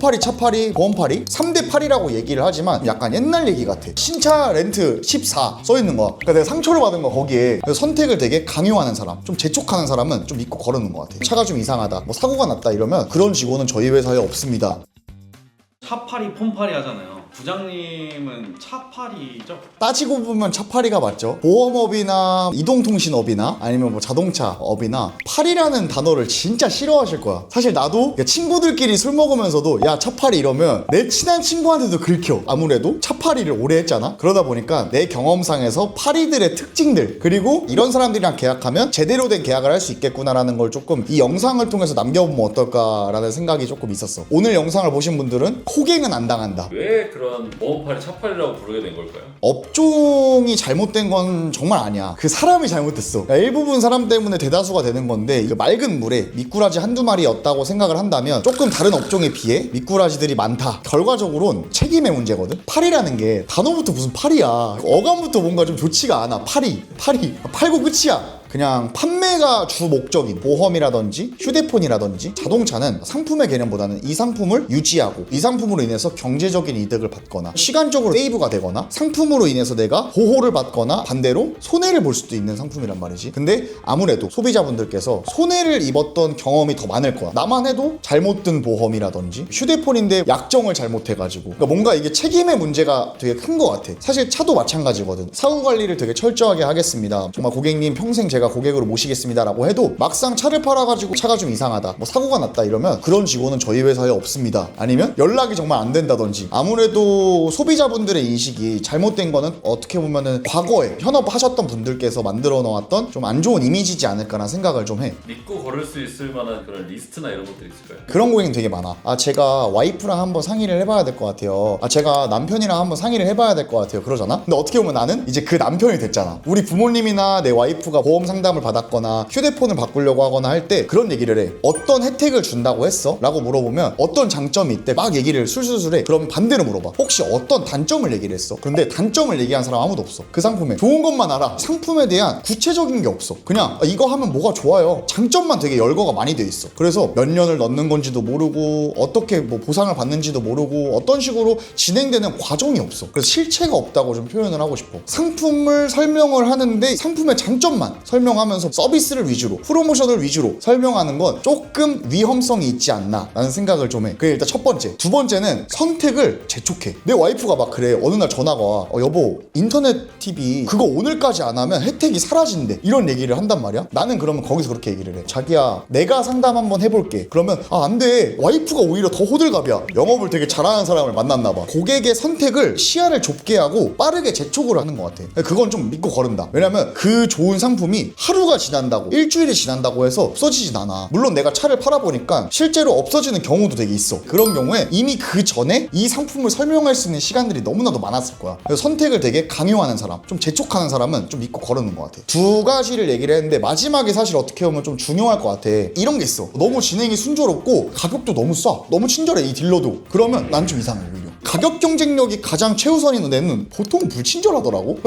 폰팔이, 차팔이, 보험팔이 3대 팔이라고 얘기를 하지만 약간 옛날 얘기 같아. 신차 렌트 14 써있는 거야. 그러니까 내가 상처를 받은 거 거기에. 그래서 선택을 되게 강요하는 사람, 좀 재촉하는 사람은 좀 믿고 거르는 것 같아. 차가 좀 이상하다, 뭐 사고가 났다 이러면 그런 직원은 저희 회사에 없습니다. 차팔이 폰팔이 하잖아요. 부장님은 차팔이죠? 따지고 보면 차팔이가 맞죠. 보험업이나 이동통신업이나 아니면 뭐 자동차업이나 팔이라는 단어를 진짜 싫어하실 거야. 사실 나도 친구들끼리 술 먹으면서도 야 차팔이 이러면 내 친한 친구한테도 긁혀. 아무래도 차팔이를 오래 했잖아. 그러다 보니까 내 경험상에서 팔이들의 특징들, 그리고 이런 사람들이랑 계약하면 제대로 된 계약을 할 수 있겠구나라는 걸 조금 이 영상을 통해서 남겨보면 어떨까라는 생각이 조금 있었어. 오늘 영상을 보신 분들은 호갱은 안 당한다. 왜 그런 보험팔이 차팔이라고 부르게 된 걸까요? 업종이 잘못된 건 정말 아니야. 그 사람이 잘못됐어. 그러니까 일부분 사람 때문에 대다수가 되는 건데, 그 맑은 물에 미꾸라지 한두 마리였다고 생각을 한다면 조금 다른 업종에 비해 미꾸라지들이 많다. 결과적으로는 책임의 문제거든. 팔이라는 게 단어부터 무슨 팔이야. 어감부터 뭔가 좀 좋지가 않아. 팔이 팔고 끝이야. 그냥 판매가 주 목적인 보험이라든지 휴대폰이라든지 자동차는 상품의 개념보다는 이 상품을 유지하고 이 상품으로 인해서 경제적인 이득을 받거나 시간적으로 세이브가 되거나 상품으로 인해서 내가 보호를 받거나 반대로 손해를 볼 수도 있는 상품이란 말이지. 근데 아무래도 소비자분들께서 손해를 입었던 경험이 더 많을 거야. 나만 해도 잘못 든 보험이라든지 휴대폰인데 약정을 잘못해가지고, 그러니까 뭔가 이게 책임의 문제가 되게 큰 것 같아. 사실 차도 마찬가지거든. 사후 관리를 되게 철저하게 하겠습니다, 정말 고객님 평생 제가 고객으로 모시겠습니다 라고 해도 막상 차를 팔아가지고 차가 좀 이상하다, 뭐 사고가 났다 이러면 그런 직원은 저희 회사에 없습니다. 아니면 연락이 정말 안 된다든지. 아무래도 소비자분들의 인식이 잘못된 거는 어떻게 보면은 과거에 현업하셨던 분들께서 만들어 놓았던 좀 안 좋은 이미지지 않을까라는 생각을 좀 해. 믿고 걸을 수 있을 만한 그런 리스트나 이런 것들이 있을까요? 그런 고객이 되게 많아. 제가 와이프랑 한번 상의를 해봐야 될 것 같아요. 제가 남편이랑 한번 상의를 해봐야 될 것 같아요. 그러잖아. 근데 어떻게 보면 나는 이제 그 남편이 됐잖아. 우리 부모님이나 내 와이프가 보험 상담을 받았거나 휴대폰을 바꾸려고 하거나 할 때 그런 얘기를 해. 어떤 혜택을 준다고 했어? 라고 물어보면 어떤 장점이 있대 막 얘기를 술술술 해. 그럼 반대로 물어봐. 혹시 어떤 단점을 얘기를 했어? 그런데 단점을 얘기한 사람 아무도 없어. 그 상품에 좋은 것만 알아. 상품에 대한 구체적인 게 없어. 그냥 이거 하면 뭐가 좋아요, 장점만 되게 열거가 많이 돼 있어. 그래서 몇 년을 넣는 건지도 모르고 어떻게 뭐 보상을 받는지도 모르고 어떤 식으로 진행되는 과정이 없어. 그래서 실체가 없다고 좀 표현을 하고 싶어. 상품을 설명을 하는데 상품의 장점만 설명하면서 서비스를 위주로, 프로모션을 위주로 설명하는 건 조금 위험성이 있지 않나 라는 생각을 좀 해. 그게 일단 첫 번째. 두 번째는 선택을 재촉해. 내 와이프가 막 그래. 어느 날 전화가 와. 여보, 인터넷 TV 그거 오늘까지 안 하면 혜택이 사라진대, 이런 얘기를 한단 말이야. 나는 그러면 거기서 그렇게 얘기를 해. 자기야, 내가 상담 한번 해볼게. 그러면 안 돼, 와이프가 오히려 더 호들갑이야. 영업을 되게 잘하는 사람을 만났나 봐. 고객의 선택을 시야를 좁게 하고 빠르게 재촉을 하는 것 같아. 그건 좀 믿고 거른다. 왜냐면 그 좋은 상품이 하루가 지난다고, 일주일이 지난다고 해서 없어지진 않아. 물론 내가 차를 팔아보니까 실제로 없어지는 경우도 되게 있어. 그런 경우에 이미 그 전에 이 상품을 설명할 수 있는 시간들이 너무나도 많았을 거야. 그래서 선택을 되게 강요하는 사람, 좀 재촉하는 사람은 좀 믿고 거르는 것 같아. 두 가지를 얘기를 했는데 마지막에 사실 어떻게 보면 좀 중요할 것 같아. 이런 게 있어. 너무 진행이 순조롭고 가격도 너무 싸, 너무 친절해 이 딜러도. 그러면 난 좀 이상해. 오히려 가격 경쟁력이 가장 최우선인 데는 보통 불친절하더라고.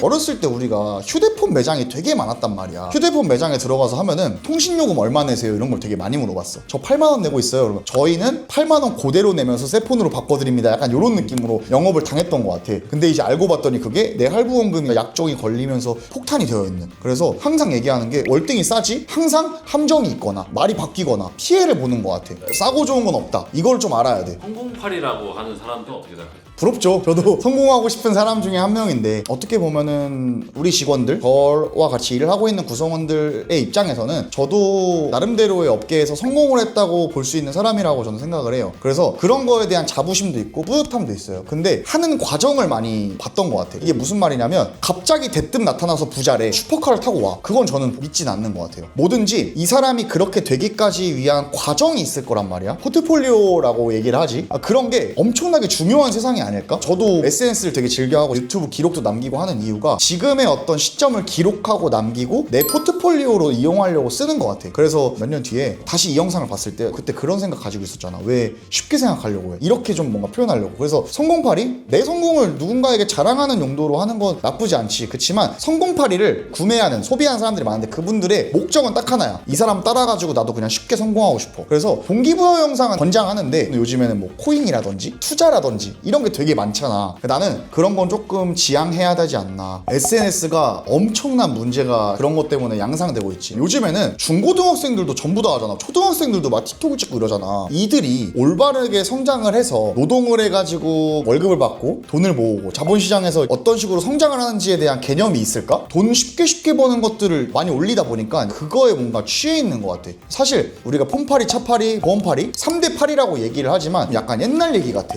어렸을 때 우리가 휴대폰 매장이 되게 많았단 말이야. 휴대폰 매장에 들어가서 하면은 통신요금 얼마 내세요? 이런 걸 되게 많이 물어봤어. 저 8만원 내고 있어요. 그러면 저희는 8만원 그대로 내면서 세폰으로 바꿔드립니다. 약간 이런 느낌으로 영업을 당했던 것 같아. 근데 이제 알고 봤더니 그게 내 할부원금이 약정이 걸리면서 폭탄이 되어 있는. 그래서 항상 얘기하는 게 월등히 싸지 항상 함정이 있거나 말이 바뀌거나 피해를 보는 것 같아. 싸고 좋은 건 없다. 이걸 좀 알아야 돼. 성공팔이라고 하는 사람도 어떻게 생각하세요? 부럽죠. 저도 성공하고 싶은 사람 중에 한 명인데, 어떻게 보면은 우리 직원들, 저와 같이 일을 하고 있는 구성원들의 입장에서는 저도 나름대로의 업계에서 성공을 했다고 볼 수 있는 사람이라고 저는 생각을 해요. 그래서 그런 거에 대한 자부심도 있고 뿌듯함도 있어요. 근데 하는 과정을 많이 봤던 것 같아. 이게 무슨 말이냐면 갑자기 대뜸 나타나서 부자래, 슈퍼카를 타고 와. 그건 저는 믿진 않는 것 같아요. 뭐든지 이 사람이 그렇게 되기까지 위한 과정이 있을 거란 말이야. 포트폴리오라고 얘기를 하지. 그런 게 엄청나게 중요한 세상이 아닐까? 저도 SNS를 되게 즐겨하고 유튜브 기록도 남기고 하는 이유가 지금의 어떤 시점을 기록하고 남기고 내 포트폴리오로 이용하려고 쓰는 것 같아. 그래서 몇 년 뒤에 다시 이 영상을 봤을 때 그때 그런 생각 가지고 있었잖아. 왜 쉽게 생각하려고 해? 이렇게 좀 뭔가 표현하려고. 그래서 성공파리? 내 성공을 누군가에게 자랑하는 용도로 하는 건 나쁘지 않지. 그치만 성공파리를 구매하는 소비하는 사람들이 많은데 그분들의 목적은 딱 하나야. 이 사람 따라가지고 나도 그냥 쉽게 성공하고 싶어. 그래서 동기부여 영상은 권장하는데 요즘에는 뭐 코인이라든지 투자라든지 이런 게 되게 많잖아. 나는 그런 건 조금 지양해야 되지 않나. SNS가 엄청난 문제가 그런 것 때문에 양상되고 있지. 요즘에는 중고등학생들도 전부 다 하잖아. 초등학생들도 막 틱톡을 찍고 이러잖아. 이들이 올바르게 성장을 해서 노동을 해가지고 월급을 받고 돈을 모으고 자본시장에서 어떤 식으로 성장을 하는지에 대한 개념이 있을까? 돈 쉽게 버는 것들을 많이 올리다 보니까 그거에 뭔가 취해 있는 것 같아. 사실 우리가 폰파리, 차파리, 보험파리 3대 파리라고 얘기를 하지만 약간 옛날 얘기 같아.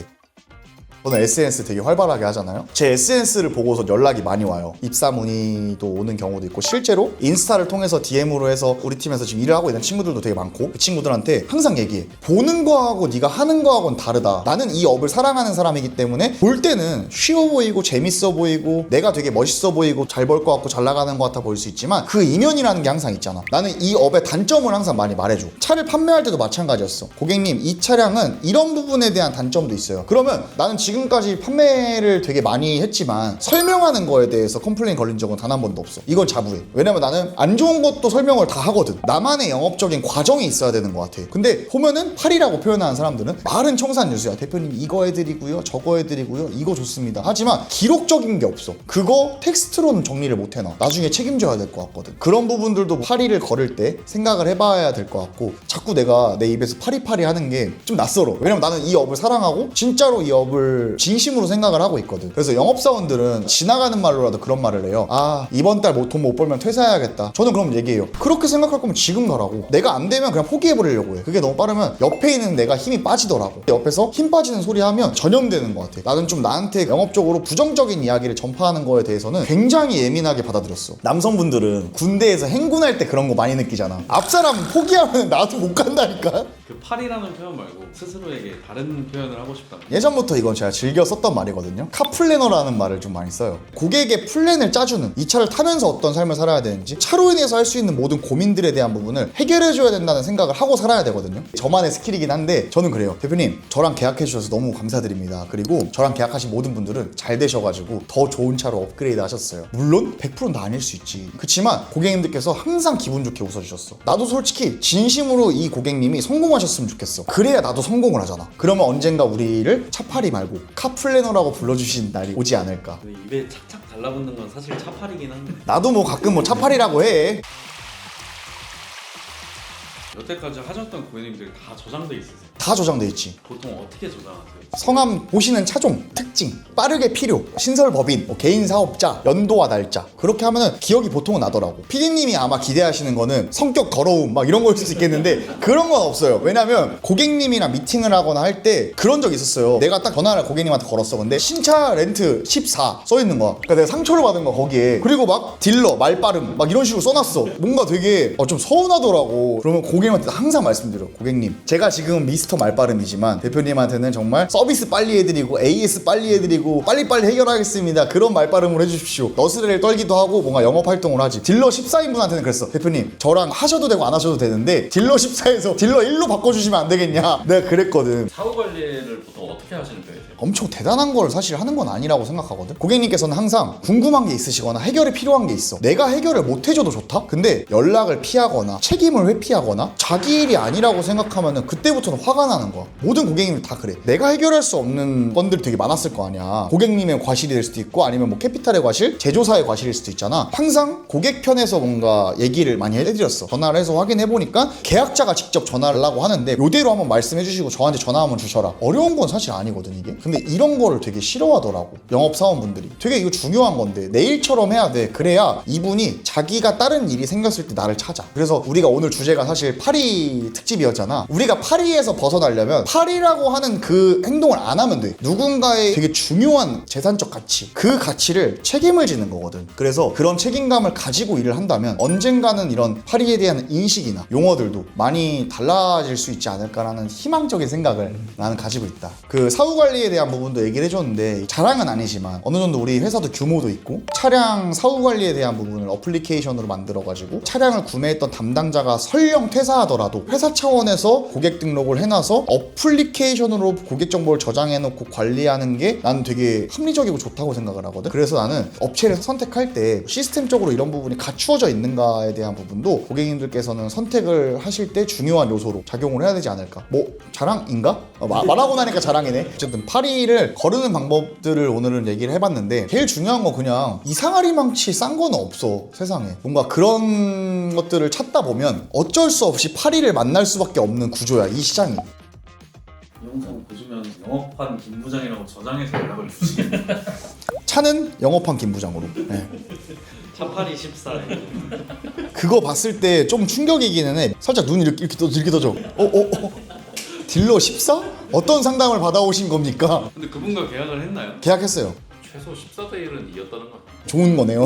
저는 SNS 되게 활발하게 하잖아요. 제 SNS를 보고서 연락이 많이 와요. 입사 문의도 오는 경우도 있고 실제로 인스타를 통해서 DM으로 해서 우리 팀에서 지금 일을 하고 있는 친구들도 되게 많고 그 친구들한테 항상 얘기해. 보는 거하고 네가 하는 거하고는 다르다. 나는 이 업을 사랑하는 사람이기 때문에 볼 때는 쉬워 보이고 재밌어 보이고 내가 되게 멋있어 보이고 잘 벌 것 같고 잘 나가는 것 같아 보일 수 있지만 그 이면이라는 게 항상 있잖아. 나는 이 업의 단점을 항상 많이 말해줘. 차를 판매할 때도 마찬가지였어. 고객님 이 차량은 이런 부분에 대한 단점도 있어요. 그러면 나는 지금까지 판매를 되게 많이 했지만 설명하는 거에 대해서 컴플레인 걸린 적은 단 한 번도 없어. 이건 자부해. 왜냐면 나는 안 좋은 것도 설명을 다 하거든. 나만의 영업적인 과정이 있어야 되는 것 같아. 근데 보면은 팔이라고 표현하는 사람들은 말은 청산유수야. 대표님 이거 해드리고요 저거 해드리고요 이거 좋습니다. 하지만 기록적인 게 없어. 그거 텍스트로는 정리를 못 해놔. 나중에 책임져야 될 것 같거든. 그런 부분들도 파리를 걸을 때 생각을 해봐야 될 것 같고 자꾸 내가 내 입에서 파리파리 하는 게 좀 낯설어. 왜냐면 나는 이 업을 사랑하고 진짜로 이 업을 진심으로 생각을 하고 있거든. 그래서 영업사원들은 지나가는 말로라도 그런 말을 해요. 아 이번 달 돈 못 벌면 퇴사해야겠다. 저는 그럼 얘기해요. 그렇게 생각할 거면 지금 가라고. 내가 안 되면 그냥 포기해버리려고 해. 그게 너무 빠르면 옆에 있는 내가 힘이 빠지더라고. 옆에서 힘 빠지는 소리 하면 전염되는 것 같아. 나는 좀 나한테 영업적으로 부정적인 이야기를 전파하는 거에 대해서는 굉장히 예민하게 받아들였어. 남성분들은 군대에서 행군할 때 그런 거 많이 느끼잖아. 앞사람 포기하면 나도 못 간다니까. 그 팔이라는 표현 말고 스스로에게 다른 표현을 하고 싶다면 예전부터 이건 제가 즐겨 썼던 말이거든요. 카플래너라는 말을 좀 많이 써요. 고객의 플랜을 짜주는, 이 차를 타면서 어떤 삶을 살아야 되는지, 차로 인해서 할 수 있는 모든 고민들에 대한 부분을 해결해줘야 된다는 생각을 하고 살아야 되거든요. 저만의 스킬이긴 한데 저는 그래요. 대표님 저랑 계약해 주셔서 너무 감사드립니다. 그리고 저랑 계약하신 모든 분들은 잘 되셔가지고 더 좋은 차로 업그레이드 하셨어요. 물론 100%는 다 아닐 수 있지. 그치만 고객님들께서 항상 기분 좋게 웃어주셨어. 나도 솔직히 진심으로 이 고객님이 성공하셨으면 좋겠어. 그래야 나도 성공을 하잖아. 그러면 언젠가 우리를 차파리 말고 카플래너라고 불러주신 날이 오지 않을까. 근데 입에 착착 달라붙는 건 사실 차팔이긴 한데 나도 뭐 가끔 뭐 차파리라고 해. 여태까지 하셨던 고객님들 다 저장돼 있으세요? 다 저장돼 있지. 보통 어떻게 저장하세요? 성함 보시는 차종, 특징, 빠르게 필요, 신설 법인, 뭐 개인 사업자, 연도와 날짜 그렇게 하면은 기억이 보통은 나더라고. PD님이 아마 기대하시는 거는 성격 더러움 막 이런 거일 수 있겠는데 그런 건 없어요. 왜냐면 고객님이랑 미팅을 하거나 할 때 그런 적이 있었어요. 내가 딱 전화를 고객님한테 걸었어. 근데 신차 렌트 14 써있는 거야. 그러니까 내가 상처를 받은 거야 거기에. 그리고 막 딜러, 말빠름 막 이런 식으로 써놨어. 뭔가 되게 좀 서운하더라고. 그러면 고객님한테 항상 말씀드려. 고객님 제가 지금 미스터 말빠름이지만 대표님한테는 정말 서비스 빨리 해드리고 AS 빨리 해드리고 빨리빨리 해결하겠습니다. 그런 말빠름을 해주십시오. 너스레를 떨기도 하고 뭔가 영업활동을 하지. 딜러 14인분한테는 그랬어. 대표님 저랑 하셔도 되고 안 하셔도 되는데 딜러 14에서 딜러 1로 바꿔주시면 안 되겠냐. 내가 그랬거든. 사후 관리를 보통 어떻게 하시는 편이세요? 엄청 대단한 걸 사실 하는 건 아니라고 생각하거든. 고객님께서는 항상 궁금한 게 있으시거나 해결이 필요한 게 있어. 내가 해결을 못 해줘도 좋다? 근데 연락을 피하거나 책임을 회피하거나 자기 일이 아니라고 생각하면은 그때부터는 화가 나는 거야. 모든 고객님들 다 그래. 내가 해결할 수 없는 건들이 되게 많았을 거 아니야. 고객님의 과실이 될 수도 있고 아니면 뭐 캐피탈의 과실, 제조사의 과실일 수도 있잖아. 항상 고객 편에서 뭔가 얘기를 많이 해드렸어. 전화를 해서 확인해보니까 계약자가 직접 전화를 하고 하는데 요대로 한번 말씀해주시고 저한테 전화 한번 주셔라. 어려운 건 사실 아니거든 이게. 근데 이런 거를 되게 싫어하더라고. 영업사원분들이. 되게 이거 중요한 건데 내 일처럼 해야 돼. 그래야 이분이 자기가 다른 일이 생겼을 때 나를 찾아. 그래서 우리가 오늘 주제가 사실 파리 특집이었잖아. 우리가 파리에서 벗어나려면 팔이라고 하는 그 행동을 안 하면 돼. 누군가의 되게 중요한 재산적 가치, 그 가치를 책임을 지는 거거든. 그래서 그런 책임감을 가지고 일을 한다면 언젠가는 이런 팔이에 대한 인식이나 용어들도 많이 달라질 수 있지 않을까라는 희망적인 생각을 나는 가지고 있다. 그 사후 관리에 대한 부분도 얘기를 해줬는데 자랑은 아니지만 어느 정도 우리 회사도 규모도 있고 차량 사후 관리에 대한 부분을 어플리케이션으로 만들어가지고 차량을 구매했던 담당자가 설령 퇴사하더라도 회사 차원에서 고객 등록을 해놔서 어플리케이션으로 고객 정보를 저장해놓고 관리하는 게 나는 되게 합리적이고 좋다고 생각을 하거든. 그래서 나는 업체를 선택할 때 시스템적으로 이런 부분이 갖추어져 있는가에 대한 부분도 고객님들께서는 선택을 하실 때 중요한 요소로 작용을 해야 되지 않을까. 뭐 자랑인가? 말하고 나니까 자랑이네. 어쨌든 파리를 거르는 방법들을 오늘은 얘기를 해봤는데 제일 중요한 거 그냥 이상하리 망치 싼 거는 없어 세상에. 뭔가 그런 것들을 찾다 보면 어쩔 수 없이 파리를 만날 수밖에 없는 구조야 이 시장이. 영상 보시면 영업한 김 부장이라고 저장해서 연락을 주시겠네요. 차는 영업한 김 부장으로. 네. 차팔이 14. 그거 봤을 때 좀 충격이기는 해. 살짝 눈이 이렇게 떠져. 딜러 14? 어떤 상담을 받아오신 겁니까? 근데 그분과 계약을 했나요? 계약했어요. 최소 14대 1은 이겼다는 거 아니에요? 좋은 거네요.